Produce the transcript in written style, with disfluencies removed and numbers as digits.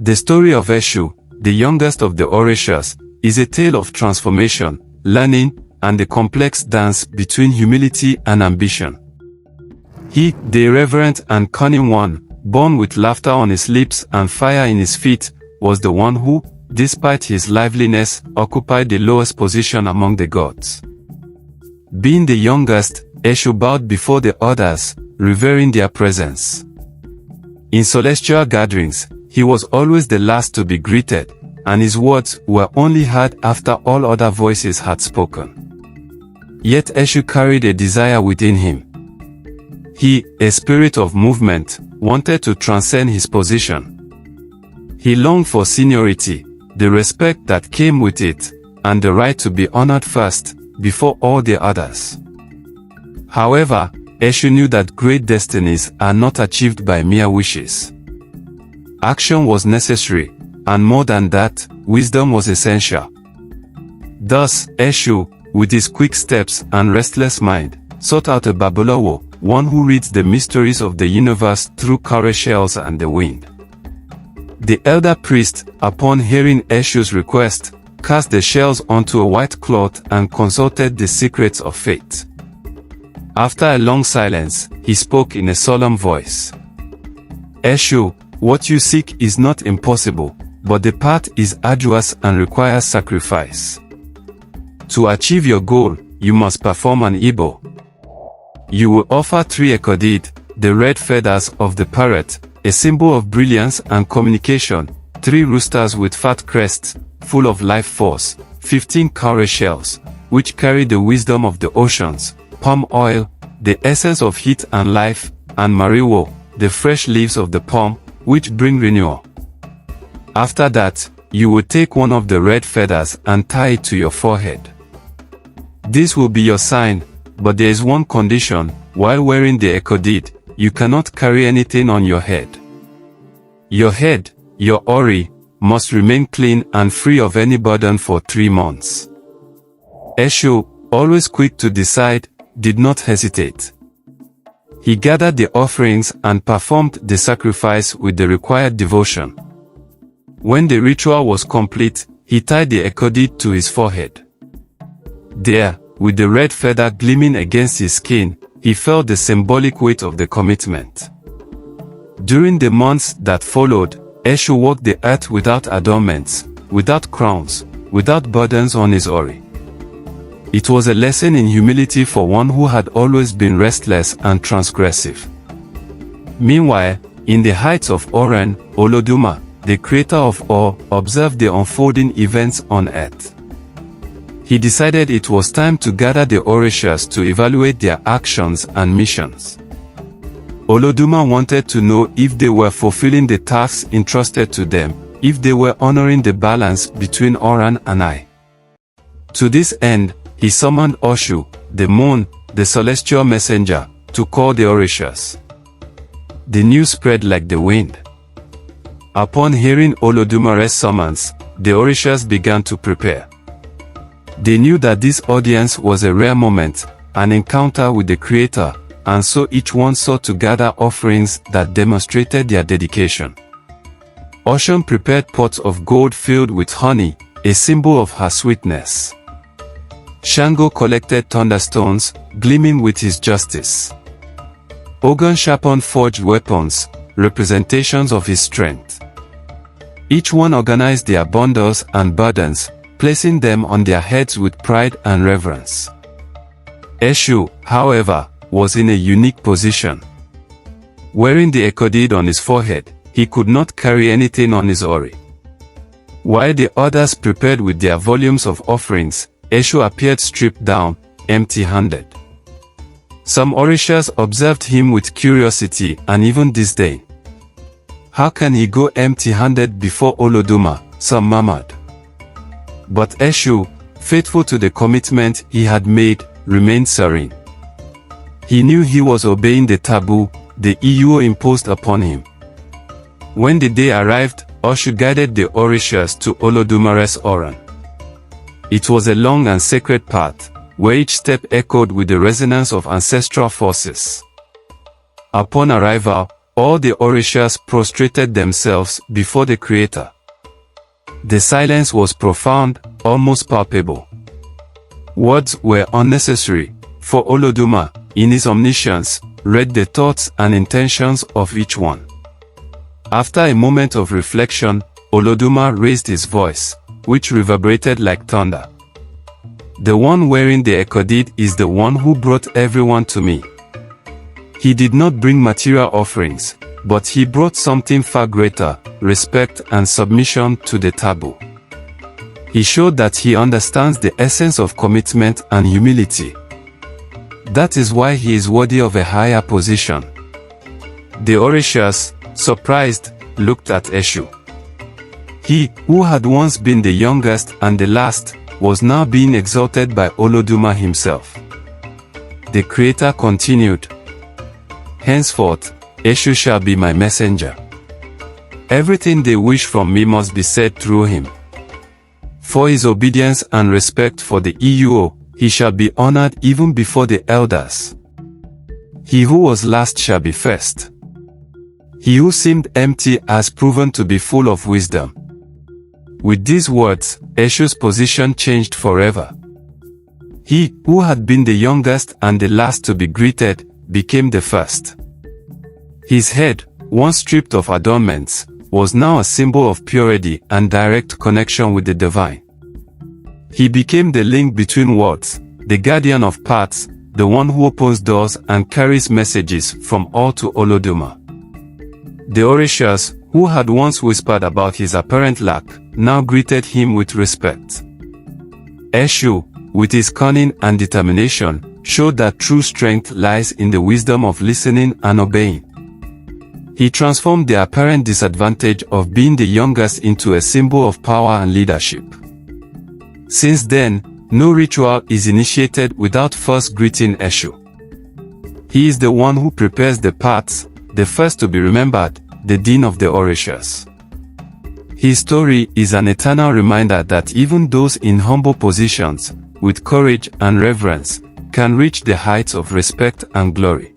The story of Eshu, the youngest of the Orishas, is a tale of transformation, learning, and the complex dance between humility and ambition. He, the irreverent and cunning one, born with laughter on his lips and fire in his feet, was the one who, despite his liveliness, occupied the lowest position among the gods. Being the youngest, Eshu bowed before the others, revering their presence. In celestial gatherings, he was always the last to be greeted, and his words were only heard after all other voices had spoken. Yet Eshu carried a desire within him. He, a spirit of movement, wanted to transcend his position. He longed for seniority, the respect that came with it, and the right to be honored first, before all the others. However, Eshu knew that great destinies are not achieved by mere wishes. Action was necessary, and more than that, wisdom was essential. Thus, Eshu, with his quick steps and restless mind, sought out a Babalawo, one who reads the mysteries of the universe through cowrie shells and the wind. The elder priest, upon hearing Eshu's request, cast the shells onto a white cloth and consulted the secrets of fate. After a long silence, he spoke in a solemn voice. Eshu, what you seek is not impossible, but the path is arduous and requires sacrifice. To achieve your goal, you must perform an Igbo. You will offer 3 ekodid, the red feathers of the parrot, a symbol of brilliance and communication, 3 roosters with fat crests, full of life force, 15 cowrie shells, which carry the wisdom of the oceans, palm oil, the essence of heat and life, and mariwo, the fresh leaves of the palm, which bring renewal. After that, you will take one of the red feathers and tie it to your forehead. This will be your sign, but there is one condition: while wearing the ekodid, you cannot carry anything on your head. Your head, your ori, must remain clean and free of any burden for 3 months. Eshu, always quick to decide, did not hesitate. He gathered the offerings and performed the sacrifice with the required devotion. When the ritual was complete, he tied the ekodid to his forehead. There, with the red feather gleaming against his skin, he felt the symbolic weight of the commitment. During the months that followed, Eshu walked the earth without adornments, without crowns, without burdens on his ori. It was a lesson in humility for one who had always been restless and transgressive. Meanwhile, in the heights of Oran, Oloduma, the creator of all, observed the unfolding events on earth. He decided it was time to gather the Orishas to evaluate their actions and missions. Oloduma wanted to know if they were fulfilling the tasks entrusted to them, if they were honoring the balance between Oran and I. To this end, he summoned Oshu, the moon, the celestial messenger, to call the Orishas. The news spread like the wind. Upon hearing Olodumare's summons, the Orishas began to prepare. They knew that this audience was a rare moment, an encounter with the Creator, and so each one sought to gather offerings that demonstrated their dedication. Oshun prepared pots of gold filled with honey, a symbol of her sweetness. Shango collected thunderstones, gleaming with his justice. Ogun sharpened forged weapons, representations of his strength. Each one organized their bundles and burdens, placing them on their heads with pride and reverence. Eshu, however, was in a unique position. Wearing the ekodid on his forehead, he could not carry anything on his ori. While the others prepared with their volumes of offerings, Eshu appeared stripped down, empty-handed. Some Orishas observed him with curiosity and even disdain. How can he go empty-handed before Oloduma? Some murmured. But Eshu, faithful to the commitment he had made, remained serene. He knew he was obeying the taboo the EU imposed upon him. When the day arrived, Oshu guided the Orishas to Olodumare's Oran. It was a long and sacred path, where each step echoed with the resonance of ancestral forces. Upon arrival, all the Orishas prostrated themselves before the Creator. The silence was profound, almost palpable. Words were unnecessary, for Oloduma, in his omniscience, read the thoughts and intentions of each one. After a moment of reflection, Oloduma raised his voice, which reverberated like thunder. The one wearing the Ekodi is the one who brought everyone to me. He did not bring material offerings, but he brought something far greater, respect and submission to the taboo. He showed that he understands the essence of commitment and humility. That is why he is worthy of a higher position. The Orishas, surprised, looked at Eshu. He, who had once been the youngest and the last, was now being exalted by Oloduma himself. The Creator continued, "Henceforth, Eshu shall be my messenger. Everything they wish from me must be said through him. For his obedience and respect for the EUO, he shall be honored even before the elders. He who was last shall be first. He who seemed empty has proven to be full of wisdom." With these words, Eshu's position changed forever. He, who had been the youngest and the last to be greeted, became the first. His head, once stripped of adornments, was now a symbol of purity and direct connection with the divine. He became the link between worlds, the guardian of paths, the one who opens doors and carries messages from all to Oloduma. The Orishas, who had once whispered about his apparent lack, now greeted him with respect. Eshu, with his cunning and determination, showed that true strength lies in the wisdom of listening and obeying. He transformed the apparent disadvantage of being the youngest into a symbol of power and leadership. Since then, no ritual is initiated without first greeting Eshu. He is the one who prepares the paths, the first to be remembered, the Dean of the Orishas. His story is an eternal reminder that even those in humble positions, with courage and reverence, can reach the heights of respect and glory.